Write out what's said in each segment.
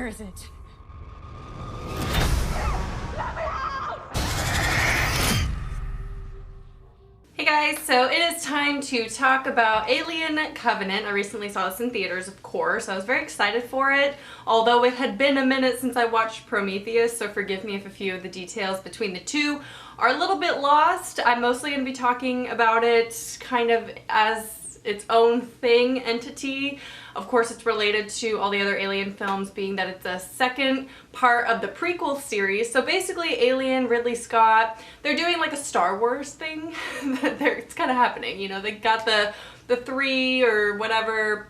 Where is it? Hey guys, so it is time to talk about Alien Covenant. I recently saw this in theaters, of course. I was very excited for it, although it had been a minute since I watched Prometheus, so forgive me if a few of the details between the two are a little bit lost. I'm mostly going to be talking about it kind of as its own thing, entity. Of course, it's related to all the other Alien films, being that it's a second part of the prequel series. So basically, Alien, Ridley Scott, they're doing like a Star Wars thing. It's kind of happening, you know, they got the 3 or whatever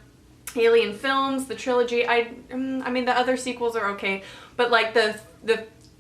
Alien films, the trilogy. I mean, the other sequels are okay, but like the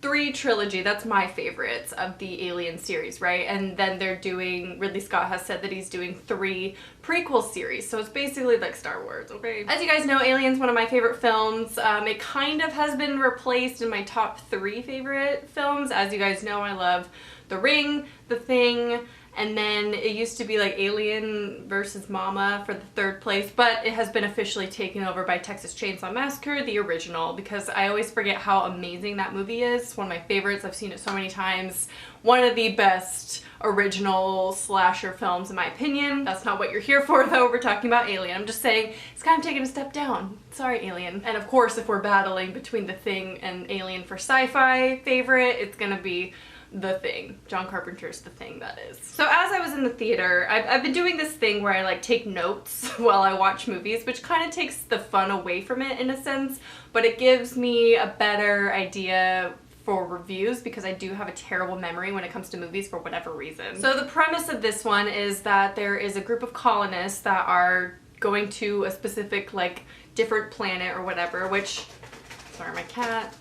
3 trilogy, that's my favorites of the Alien series, right? And then they're doing, Ridley Scott has said that he's doing 3 prequel series, so it's basically like Star Wars, okay? As you guys know, Alien's one of my favorite films. It kind of has been replaced in my top 3 favorite films. As you guys know, I love The Ring, The Thing, and then it used to be like Alien versus Mama for the 3rd place, but it has been officially taken over by Texas Chainsaw Massacre, the original, because I always forget how amazing that movie is. It's one of my favorites. I've seen it so many times. One of the best original slasher films in my opinion. That's not what you're here for though. We're talking about Alien. I'm just saying it's kind of taking a step down. Sorry, Alien. And of course, if we're battling between The Thing and Alien for sci-fi favorite, it's gonna be The Thing. John Carpenter's The Thing, that is. So as I was in the theater, I've been doing this thing where I like take notes while I watch movies, which kind of takes the fun away from it in a sense, but it gives me a better idea for reviews because I do have a terrible memory when it comes to movies for whatever reason. So the premise of this one is that there is a group of colonists that are going to a specific like different planet or whatever, which, sorry, my cat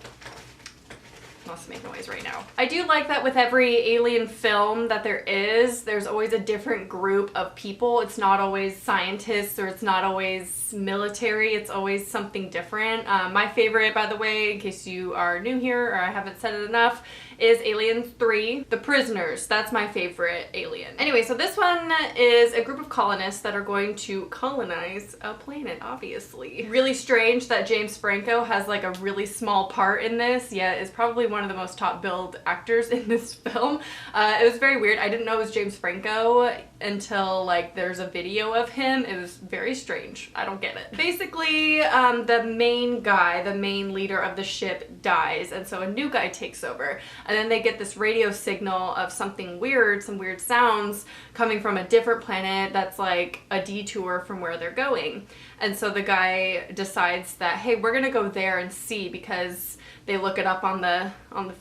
wants to make noise right now. I do like that with every Alien film that there's always a different group of people. It's not always scientists or it's not always military. It's always something different. My favorite, by the way, in case you are new here or I haven't said it enough, is Alien 3, The Prisoners. That's my favorite Alien. Anyway, so this one is a group of colonists that are going to colonize a planet, obviously. Really strange that James Franco has like a really small part in this, yet is probably one of the most top-billed actors in this film. It was very weird. I didn't know it was James Franco until like there's a video of him. It was very strange. I don't get it. Basically, the main guy, the main leader of the ship dies, and so a new guy takes over. And then they get this radio signal of something weird, some weird sounds coming from a different planet that's like a detour from where they're going. And so the guy decides that, hey, we're gonna go there and see, because they look it up on the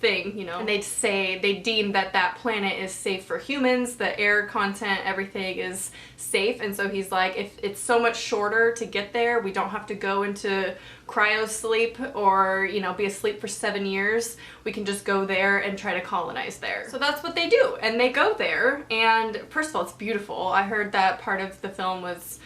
thing, you know, and they deem that that planet is safe for humans, the air content, everything is safe. And so he's like, if it's so much shorter to get there, we don't have to go into cryo sleep or, you know, be asleep for 7 years. We can just go there and try to colonize there. So that's what they do. And they go there, and first of all, it's beautiful. I heard that part of the film was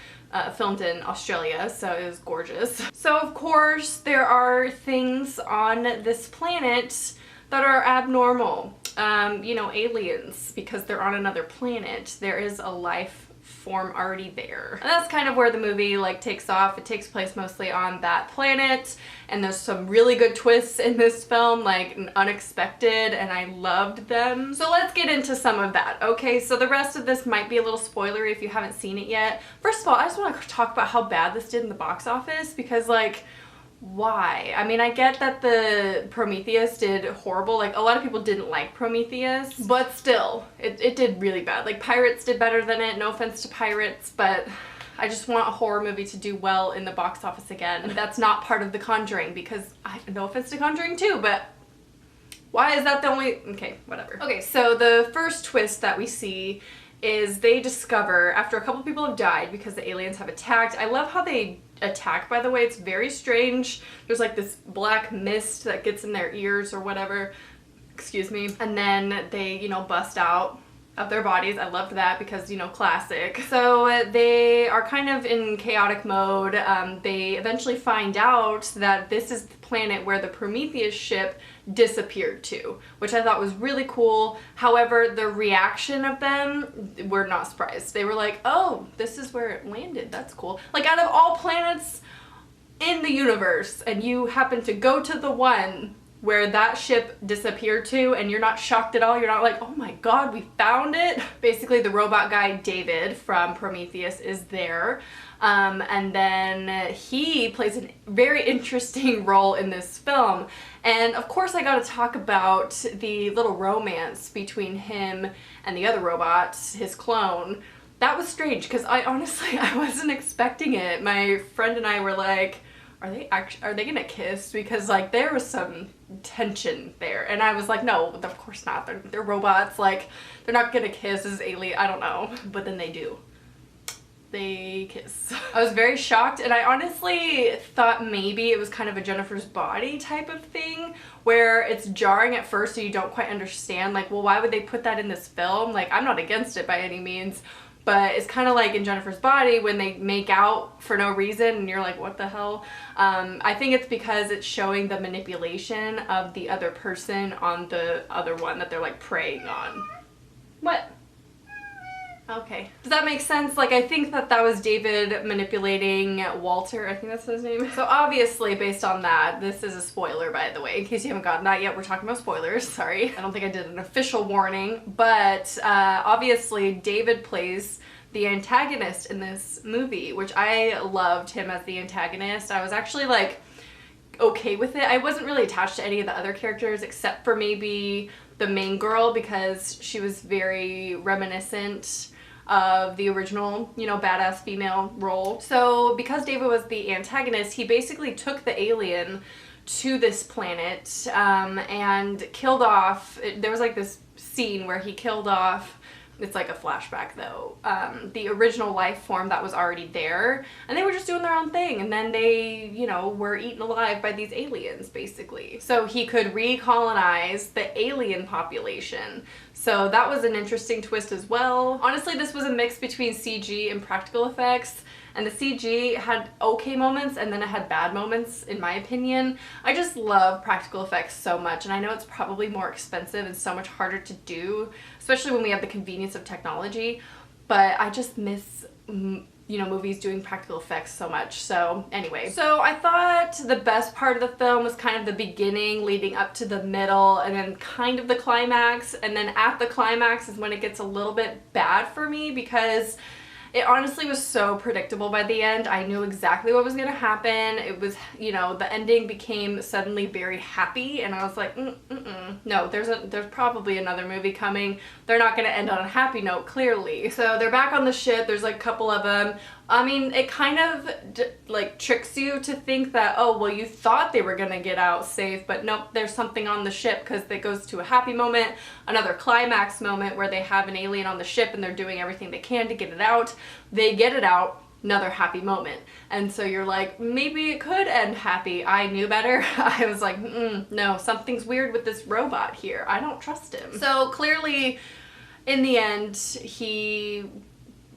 filmed in Australia, so it was gorgeous. So of course there are things on this planet that are abnormal. You know, aliens, because they're on another planet. There is a life form already there. And that's kind of where the movie like takes off. It takes place mostly on that planet, and there's some really good twists in this film, like unexpected, and I loved them. So let's get into some of that. Okay, so the rest of this might be a little spoilery if you haven't seen it yet. First of all, I just want to talk about how bad this did in the box office, because like, why? I mean, I get that the Prometheus did horrible. Like, a lot of people didn't like Prometheus, but still, it did really bad. Like, Pirates did better than it. No offense to Pirates, but I just want a horror movie to do well in the box office again. And that's not part of The Conjuring, because no offense to Conjuring 2, but why is that the only... Okay, whatever. Okay, so the first twist that we see is they discover, after a couple people have died because the aliens have attacked. I love how they attack, by the way. It's very strange. There's like this black mist that gets in their ears or whatever. Excuse me. And then they, you know, bust out of their bodies. I loved that because, you know, classic. So they are kind of in chaotic mode. They eventually find out that this is the planet where the Prometheus ship disappeared to, which I thought was really cool. However, the reaction of them were not surprised. They were like, oh, this is where it landed. That's cool. Like, out of all planets in the universe and you happen to go to the one where that ship disappeared to and you're not shocked at all, you're not like, oh my god, we found it. Basically the robot guy David from Prometheus is there. And then he plays a very interesting role in this film. And of course I gotta talk about the little romance between him and the other robot, his clone. That was strange because I wasn't expecting it. My friend and I were like, are they gonna kiss? Because like there was some tension there, and I was like, no, of course not. They're robots. Like they're not gonna kiss as alien. I don't know, but then they do. They kiss. I was very shocked, and I honestly thought maybe it was kind of a Jennifer's Body type of thing where it's jarring at first, so you don't quite understand. Like, well, why would they put that in this film? Like, I'm not against it by any means. But it's kind of like in Jennifer's Body when they make out for no reason and you're like, what the hell? I think it's because it's showing the manipulation of the other person on the other one that they're like preying on. What? Okay. Does that make sense? Like, I think that was David manipulating Walter. I think that's his name. So obviously, based on that, this is a spoiler, by the way. In case you haven't gotten that yet, we're talking about spoilers. Sorry. I don't think I did an official warning. But obviously, David plays the antagonist in this movie, which I loved him as the antagonist. I was actually, like, okay with it. I wasn't really attached to any of the other characters except for maybe the main girl because she was very reminiscent of the original, you know, badass female role. So because David was the antagonist, he basically took the alien to this planet and killed off, there was like this scene where he killed off, it's like a flashback though, the original life form that was already there, and they were just doing their own thing, and then they, you know, were eaten alive by these aliens basically. So he could recolonize the alien population. So that was an interesting twist as well. Honestly, this was a mix between CG and practical effects, and the CG had okay moments and then it had bad moments in my opinion. I just love practical effects so much, and I know it's probably more expensive and so much harder to do, especially when we have the convenience of technology, but I just miss, you know, movies doing practical effects so much. So anyway, so I thought the best part of the film was kind of the beginning leading up to the middle and then kind of the climax, and then at the climax is when it gets a little bit bad for me because it honestly was so predictable by the end. I knew exactly what was going to happen. It was, you know, the ending became suddenly very happy, and I was like, no, there's probably another movie coming. They're not going to end on a happy note, clearly. So they're back on the ship. There's like a couple of them. I mean, it kind of like tricks you to think that, oh, well, you thought they were going to get out safe, but nope, there's something on the ship because it goes to a happy moment, another climax moment where they have an alien on the ship and they're doing everything they can to get it out. They get it out, another happy moment. And so you're like, maybe it could end happy. I knew better. I was like, no, something's weird with this robot here. I don't trust him. So clearly, in the end, he,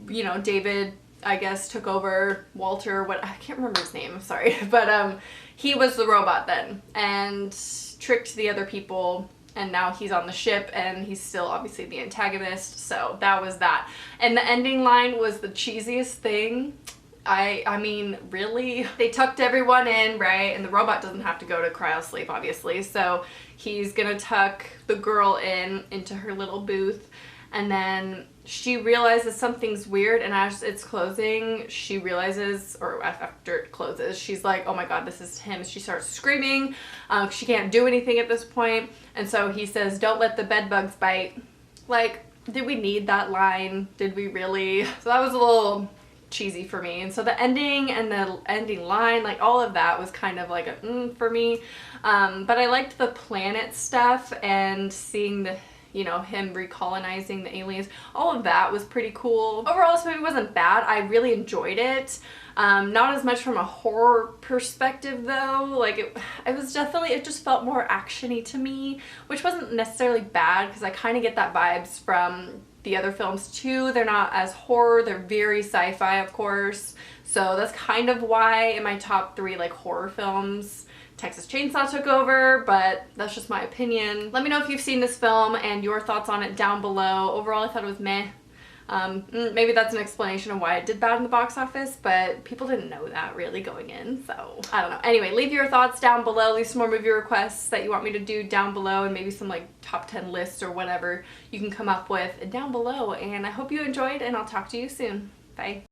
you know, David, I guess, took over Walter, what, I can't remember his name, sorry, but he was the robot then and tricked the other people, and now he's on the ship and he's still obviously the antagonist. So that was that. And the ending line was the cheesiest thing. I mean, really? They tucked everyone in, right? And the robot doesn't have to go to cryo sleep, obviously. So he's gonna tuck the girl into her little booth, and then she realizes something's weird, and as it's closing, she realizes, or after it closes, she's like, oh my god, this is him. She starts screaming. She can't do anything at this point, and so he says, don't let the bed bugs bite. Like, did we need that line? Did we really? So that was a little cheesy for me. And so the ending and the ending line, like all of that was kind of like a for me. But I liked the planet stuff and seeing the, you know, him recolonizing the aliens. All of that was pretty cool. Overall, this movie wasn't bad. I really enjoyed it. Not as much from a horror perspective though. Like it was definitely, it just felt more actiony to me, which wasn't necessarily bad because I kind of get that vibes from the other films too. They're not as horror, they're very sci-fi, of course. So that's kind of why in my top 3 like horror films, Texas Chainsaw took over, but that's just my opinion. Let me know if you've seen this film and your thoughts on it down below. Overall, I thought it was meh. Maybe that's an explanation of why it did bad in the box office, but people didn't know that really going in, so I don't know. Anyway, leave your thoughts down below, leave some more movie requests that you want me to do down below, and maybe some like top 10 lists or whatever you can come up with down below. And I hope you enjoyed, and I'll talk to you soon. Bye.